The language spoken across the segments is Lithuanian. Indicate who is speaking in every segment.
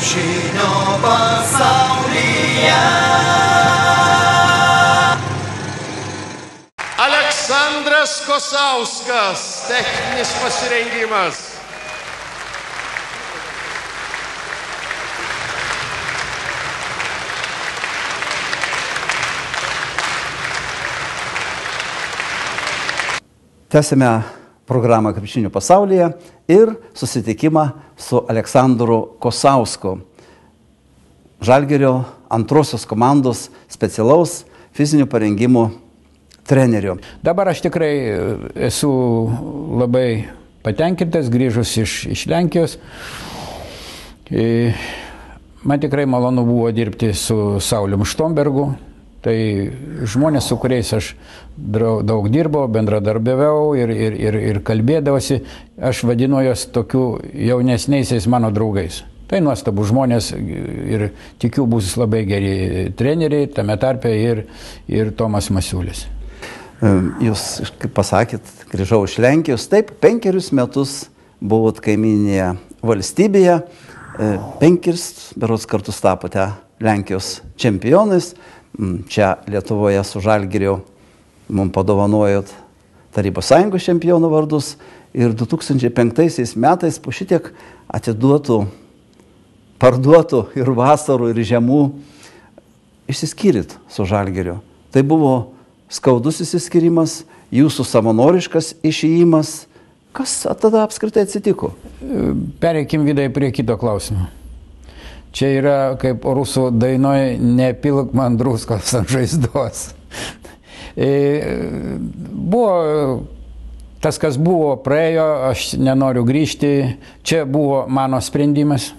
Speaker 1: Krepšinio pasaulyje.
Speaker 2: Aleksandras Kosauskas, techninis pasirengimas.
Speaker 3: Tęsime programą Krepšinio pasaulyje ir susitikimą su Aleksandru Kosausku, Žalgirio antrosios komandos specialaus fizinio parengimo treneriu.
Speaker 4: Dabar aš tikrai esu labai patenkintas, grįžus iš Lenkijos. Man tikrai malonu buvo dirbti su Saulium Štombergu. Tai žmonės, su kuriais aš daug dirbau, bendradarbiavau ir kalbėdavosi, aš vadinu juos tokių jaunesniaisiais mano draugais. Tai nuostabų žmonės ir tikiu bus labai geri treneriai, tame tarpe ir Tomas Masiulis.
Speaker 3: Jūs, kaip pasakėt, grįžau iš Lenkijos, taip, 5 metus buvot kaiminėje valstybėje, 5 berods kartus tapote Lenkijos čempionais. Čia Lietuvoje su Žalgiriu mums padovanojot Tarybos Sąjungos čempionų vardus ir 2005 metais po šitiek atiduotų, parduotų ir vasarų, ir žiemų išsiskyrit su Žalgiriu. Tai buvo skaudus išsiskyrimas, jūsų savanoriškas išėjimas. Kas tada apskritai atsitiko?
Speaker 4: Pereikim, Vidai, prie kito klausimo. Čia yra, kaip rusų dainoje, nepilk man druskos ant žaizdos. Buvo, tas, kas buvo, praėjo, aš nenoriu grįžti. Čia buvo mano sprendimas.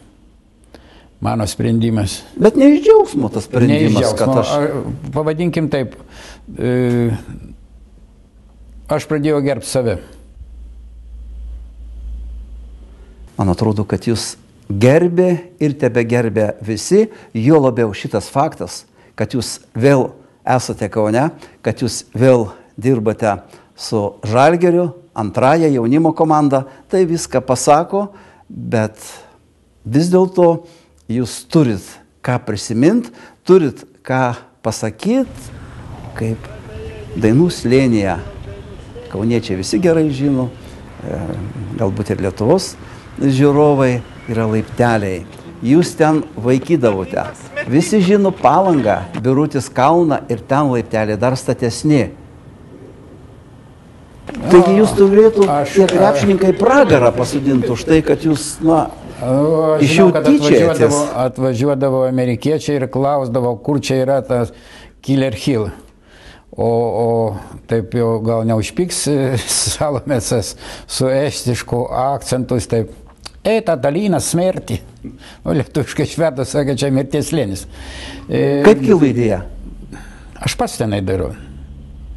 Speaker 4: Mano sprendimas.
Speaker 3: Bet ne iš džiaugsmo tas sprendimas,
Speaker 4: ne iš džiaugsmo.
Speaker 3: Kad aš...
Speaker 4: Pavadinkim taip. Aš pradėjau gerbti save.
Speaker 3: Man atrodo, kad jūs gerbė ir tebe gerbė visi, jo labiau šitas faktas, kad jūs vėl esate Kaune, kad jūs vėl dirbate su Žalgiriu, antrąją jaunimo komandą, tai viską pasako, bet vis dėlto jūs turit ką prisimint, turit ką pasakyt, kaip Dainų slėnyje. Kauniečiai visi gerai žino, galbūt ir Lietuvos žiūrovai, yra laipteliai. Jūs ten vaikydavote. Visi žino Palangą, Birutis Kalną ir ten laipteliai dar statesni. Taigi jūs turėtų tie krepšininkai pragarą pasodinti už tai, kad jūs, iš jų tyčiatės.
Speaker 4: Atvažiuodavo amerikiečiai ir klausdavo, kur čia yra tas Killer Hill. O taip jau gal neužpiks Salomėcas su estišku akcentus, taip. Eita dalynas smerti. Lietuviškai švedas sakė, čia mirties slėnis.
Speaker 3: Kaip kilo idėja?
Speaker 4: Aš pats tenai darau.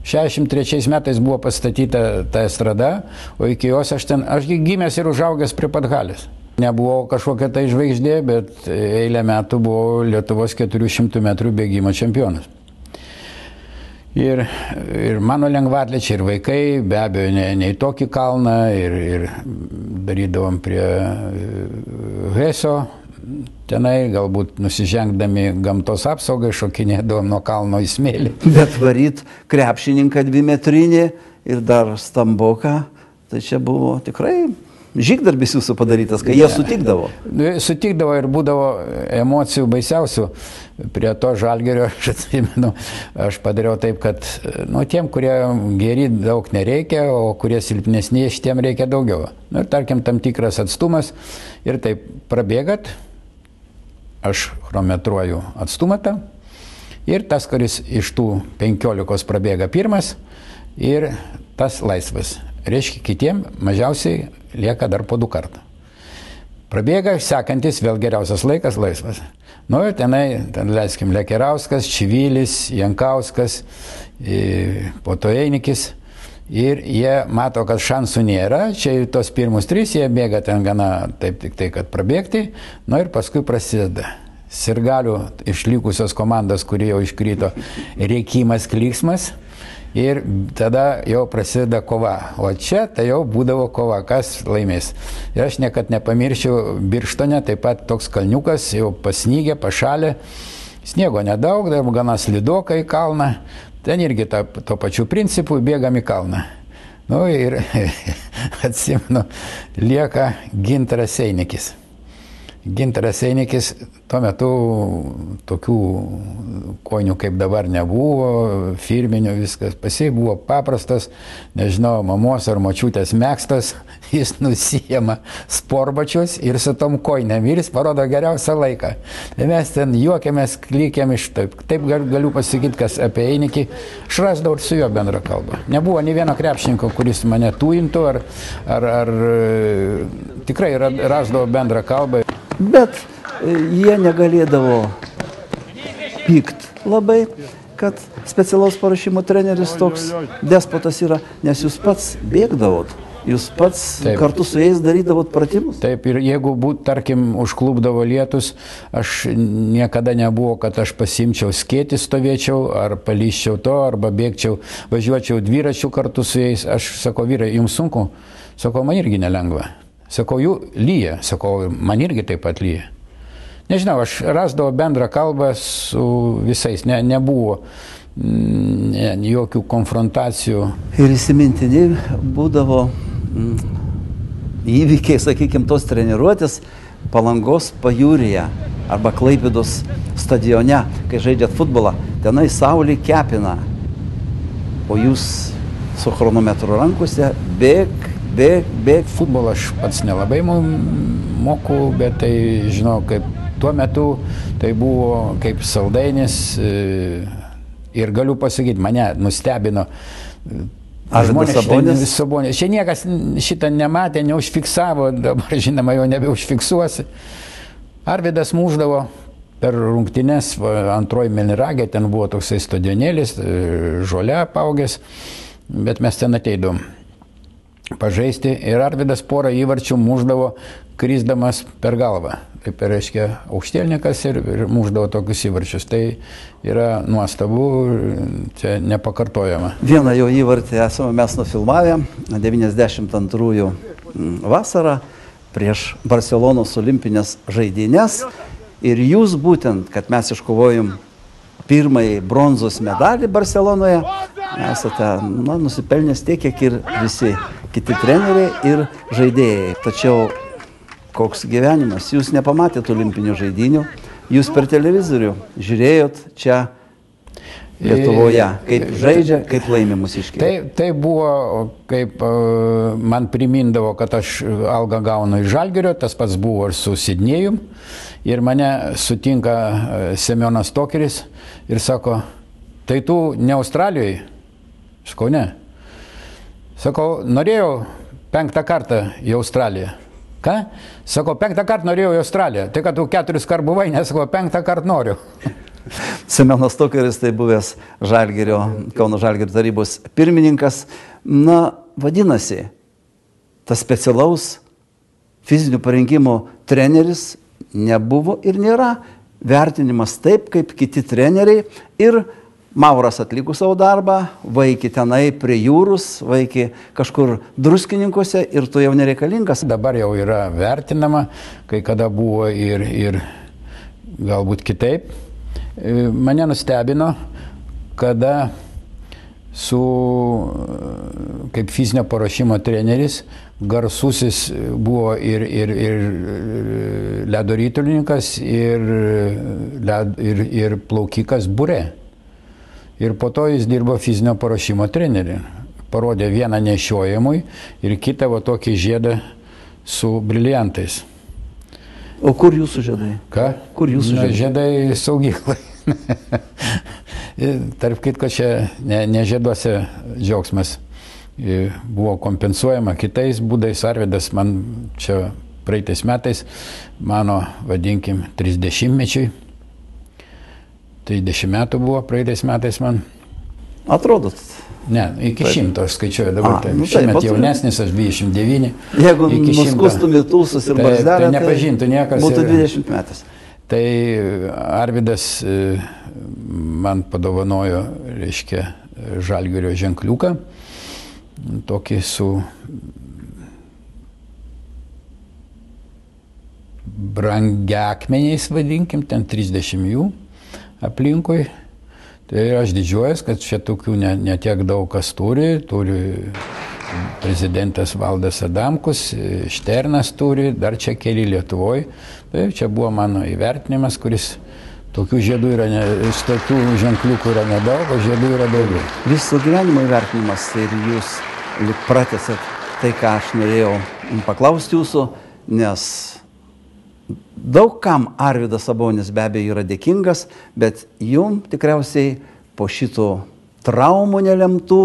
Speaker 4: 63 metais buvo pastatyta ta estrada, o iki jos aš gimęs ir užaugęs prie pat halės. Nebuvau kažkokia tai žvaigždė, bet eilę metų buvau Lietuvos 400 metrų bėgimo čempionas. Ir mano lengvatlečiai, ir vaikai, be abejo, ne į tokį kalną, ir darydavom prie Hesio, tenai, galbūt nusižengdami gamtos apsaugai, šokinėdavom nuo kalno į smėlį.
Speaker 3: Bet varyt krepšininką 2-metrinį ir dar stamboką, tai čia buvo tikrai žygdarbis jūsų padarytas, kai jie sutikdavo.
Speaker 4: Sutikdavo ir būdavo emocijų baisiausių. Prie to Žalgirio, aš atsimenu, aš padariau taip, kad tiem, kurie geri, daug nereikia, o kurie silpnesni, šitiem reikia daugiau. Ir tarkim, tam tikras atstumas ir taip prabėgat, aš chronometruoju atstumą tą ir tas, kuris iš tų 15 prabėga pirmas ir tas laisvas. Reiškia, kitiem mažiausiai lieka dar po 2 kartą. Prabėga, sekantis, vėl geriausias laikas laisvas. Ir ten leiskim Lekerauskas, Čivilis, Jankauskas, po to Einikis. Ir jie mato, kad šansų nėra. Čia tos pirmus 3, jie bėga ten gana taip tik tai, kad prabėgti. Ir paskui prasideda Sirgalių išlikusios komandos, kurie jau iškrito, rėkimas, klyksmas. ir tada jau prasideda kova. O čia tai jau būdavo kova, kas laimės. Ir aš niekad nepamiršiu Birštone, taip pat toks kalniukas, jau pasnygė, pašalė, sniego nedaug, dar gana slidoka į kalną, ten irgi to pačiu principu bėgam į kalną. Nu ir atsimenu, lieka Gintaras Einikis. Gintaras Einikis tuo metu tokių kojinių kaip dabar nebuvo, firminių viskas, pasiai buvo paprastas, nežinau, mamos ar močiutės megztas, jis nusijama sportbačius ir su tom kojinėm ir jis parodo geriausią laiką. Tai mes ten juokėmės, klykėm iš taip galiu pasakyti, kas apie Einikį, aš rasdavau ir su juo bendrą kalbą. Nebuvo nei vieno krepšininko, kuris mane tuintų ar tikrai rasdavo bendrą kalbą.
Speaker 3: Bet jie negalėdavo pykt labai, kad specialaus paruošimo treneris toks despotas yra, nes jūs pats bėgdavot, jūs pats
Speaker 4: Taip.
Speaker 3: Kartu su jais darydavot pratimus.
Speaker 4: Taip, ir jeigu tarkim, užklupdavo lietus, aš niekada nebuvo, kad aš pasimčiau skėtį, stovėčiau, ar palyščiau to, arba bėgčiau, važiuočiau dviračių kartu su jais. Aš sakau, vyrai, jums sunku? Sakau, man irgi nelengva. Sakau, jų lyja, sakau, man irgi taip pat lyja. Nežinau, aš rasdavau bendrą kalbą su visais, nebuvo jokių konfrontacijų.
Speaker 3: Ir įsimintini būdavo įvykiai, sakykime, tos treniruotės Palangos pajūryje arba Klaipėdos stadione, kai žaidžiat futbolą, tenai saulė kepina, o jūs su chronometru rankose bėg.
Speaker 4: Futbolą aš pats nelabai moku, bet tai, žinau, kaip tuo metu tai buvo kaip saldainis ir galiu pasakyti, mane nustebino.
Speaker 3: Arvydas
Speaker 4: Sabonis. Čia niekas šitą nematė, neužfiksavo, dabar žinoma jau nebeužfiksuosi. Arvydas muždavo per rungtynes antroji Melnragė, ten buvo toksai stadionėlis, žolė apaugęs, bet mes ten ateidom pažaisti ir Arvydas porą įvarčių muždavo krisdamas per galvą. Taip, reiškia, aukštielnikas ir muždavo tokius įvarčius. Tai yra nuostabu, čia nepakartojama.
Speaker 3: Vieną jo įvartį esame mes nufilmavę 92 vasarą prieš Barcelonos olimpinės žaidynės. Ir jūs būtent, kad mes iškovojom pirmąjį bronzos medalį Barcelonoje, esate nusipelnęs tiek, kiek ir visi kiti treneriai ir žaidėjai. Tačiau koks gyvenimas, jūs nepamatėte olimpinių žaidynių, jūs per televizorių žiūrėjot čia Lietuvoje, kaip žaidžia, kaip laimi mūsiškiai.
Speaker 4: Tai buvo, kaip man primindavo, kad aš algą gaunu iš Žalgirio, tas pats buvo ir su Sidnėjum. Ir mane sutinka Semionas Tokeris ir sako, tai tu ne Australijoje? Sakau, ne. Sakau, norėjau 5 kartą į Australiją. Ką? Sakau, 5 kartą norėjau į Australiją. Tai kad tu 4 kart buvai, nesakau, 5 kartą noriu.
Speaker 3: Semionas Tokeris tai buvęs Kauno Žalgirio tarybos pirmininkas. Na, vadinasi, tas specialaus fizinių parengimo treneris nebuvo ir nėra vertinimas taip, kaip kiti treneriai. Ir Mauras atliko savo darbą, vaikė tenai prie jūrus, vaikė kažkur druskininkuose ir tu jau nereikalingas.
Speaker 4: Dabar jau yra vertinama, kai kada buvo ir galbūt kitaip. Mane nustebino, kada kaip fizinio paruošimo treneris garsusis buvo ir ledo ritulininkas, ir plaukikas Burė. Ir po to jis dirbo fizinio paruošimo treneriu. Parodė vieną nešiojimui ir kitą va tokį žiedą su briliantais.
Speaker 3: O kur jūsų žiedai?
Speaker 4: Ką?
Speaker 3: Kur jūsų žiedai?
Speaker 4: Žiedai saugyklai. Tarp kitko, čia ne žieduose džiaugsmas buvo kompensuojama kitais būdais. Arvydas man čia praeitais metais, mano, vadinkim, 30-mečiui. 30 metų buvo praeitais metais man.
Speaker 3: Atrodot?
Speaker 4: Ne, iki 100 aš skaičiuoju dabar. Šiemet jaunesnis, aš 29.
Speaker 3: Jeigu nuskustum į tūsus ir barzdelę,
Speaker 4: tai nepažintų niekas.
Speaker 3: Būtų 20 metais.
Speaker 4: Tai Arvydas man padovanojo, reiškia, Žalgirio ženkliuką, tokį su brangiakmeniais, vadinkim, ten 30 jų aplinkui. Tai aš didžiuojas, kad čia tokių ne tiek daug kas turi prezidentas Valdas Adamkus, Šternas turi, dar čia keli Lietuvoje. Tai čia buvo mano įvertinimas, kuris tokių žiedų yra, tokių ženkliukų yra nedaug, o žiedų yra daugiau.
Speaker 3: Viso gyvenimo įvertinimas ir jūs lyg pratęsat tai, ką aš norėjau paklausti jūsų, nes daug kam Arvydas Sabonis be abejo yra dėkingas, bet jum tikriausiai po šitų traumų nelemtų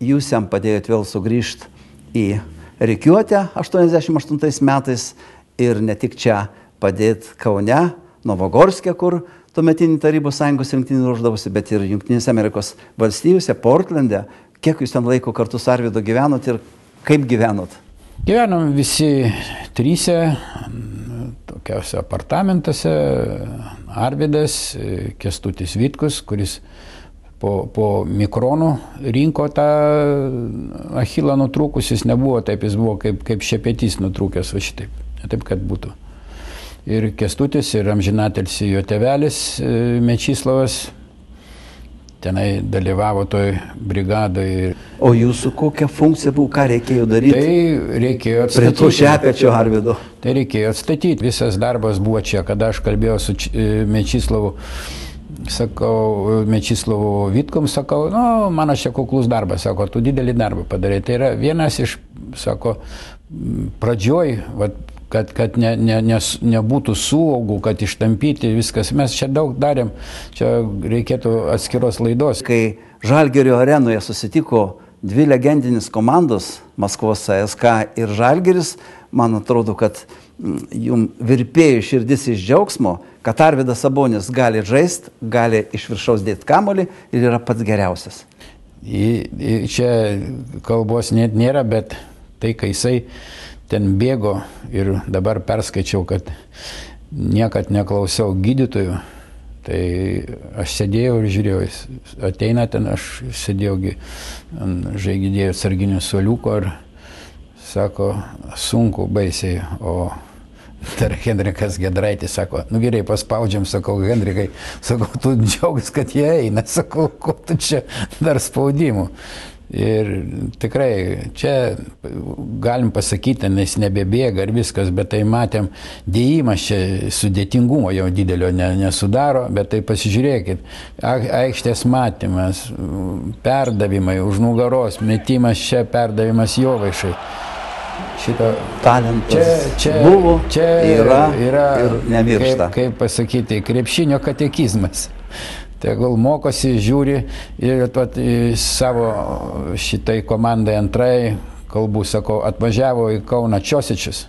Speaker 3: jūs jam padėjot vėl sugrįžti į rikiuotę 88 metais ir ne tik čia padėti Kaune, Novogorske, kur tuometinį Tarybų Sąjungos rinktinį ruošdavosi, bet ir Jungtinėse Amerikos valstijose, Portlande. Kiek jūs ten laiko kartu su Arvydu gyvenot ir kaip gyvenot?
Speaker 4: Gyvenom visi tryse, tokiausiose apartamentuose. Arvydas, Kęstutis Vitkus, kuris po mikronų rinko tą achilą nutrūkus, jis nebuvo taip, jis buvo kaip šepetys nutrūkęs, va šitaip, taip kad būtų. Ir Kęstutis, ir amžinatilsį jo tėvelis Mečislovas, tenai dalyvavo toj brigadoje.
Speaker 3: O jūsų kokia funkcija buvo, ką reikėjo daryti?
Speaker 4: Tai reikėjo atstatyti.
Speaker 3: Prie tų šepečio Arvydo.
Speaker 4: Tai reikėjo atstatyti. Visas darbas buvo čia, kada aš kalbėjau su Mečislovu, sakau, Mečislovu Vitkum, sakau, nu, mano čia kuklus darbas, sako, tu didelį darbą padarai. Tai yra vienas iš, sako, pradžioj, kad nebūtų suaugų, kad ištampyti viskas. Mes čia daug darėm, čia reikėtų atskiros laidos.
Speaker 3: Kai Žalgirio arenoje susitiko dvi legendinis komandos, Maskvos CSKA ir Žalgiris, man atrodo, kad jums virpėjo širdis iš džiaugsmo, kad Arvydas Sabonis gali žaisti, gali iš viršaus dėti kamuolį ir yra pats geriausias.
Speaker 4: Čia kalbos net nėra, bet tai, kai jisai ten bėgo ir dabar perskaičiau, kad niekad neklausiau gydytojų, tai aš sėdėjau ir žiūrėjau, ateina ten, aš sėdėjau žaidėjų sarginių suoliuko ir sako, sunku baisiai, o dar Henrikas Giedraitis sako, nu gerai, paspaudžiam, sakau, Henrikai, sakau, tu džiaugs, kad jie eina, sakau, ko tu čia dar spaudimų. Ir tikrai čia galim pasakyti, nes nebebėga ir viskas, bet tai matėm, dėjimas čia sudėtingumo jau didelio nesudaro, bet tai pasižiūrėkit, aikštės matymas, perdavimai už nugaros, metimas čia, perdavimas Jovaišai. Šito
Speaker 3: talentas
Speaker 4: čia
Speaker 3: buvo,
Speaker 4: čia
Speaker 3: yra ir
Speaker 4: Kaip,
Speaker 3: nemiršta.
Speaker 4: kaip pasakyti, krepšinio katekizmas. Tegul mokosi, žiūri ir savo šitai komandai antrai, kalbų, sakau, atvažiavo į Kauną Čiosičius,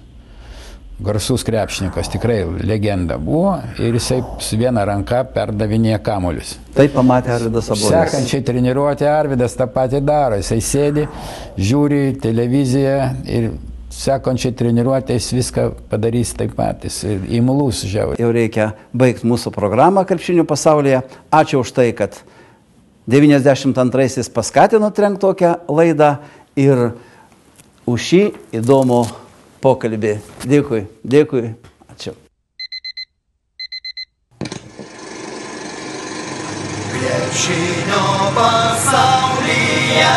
Speaker 4: garsus krepšininkas, tikrai legenda buvo ir jisai su viena ranka perdavinėja kamuolius.
Speaker 3: Tai pamatė Arvydas Sabonis.
Speaker 4: Sekančiai treniruotė Arvydas tą patį daro, jisai sėdi, žiūri televiziją ir sekančiai treniruotės viską padarys taip patys. Įmulus žiauriai.
Speaker 3: Jau reikia baigti mūsų programą krepšinio pasaulyje. Ačiū už tai, kad 92-aisiais paskatinot rengt tokią laidą ir už šį įdomų pokalbį. Dėkui, dėkui. Ačiū.
Speaker 1: Krepšinio pasaulyje.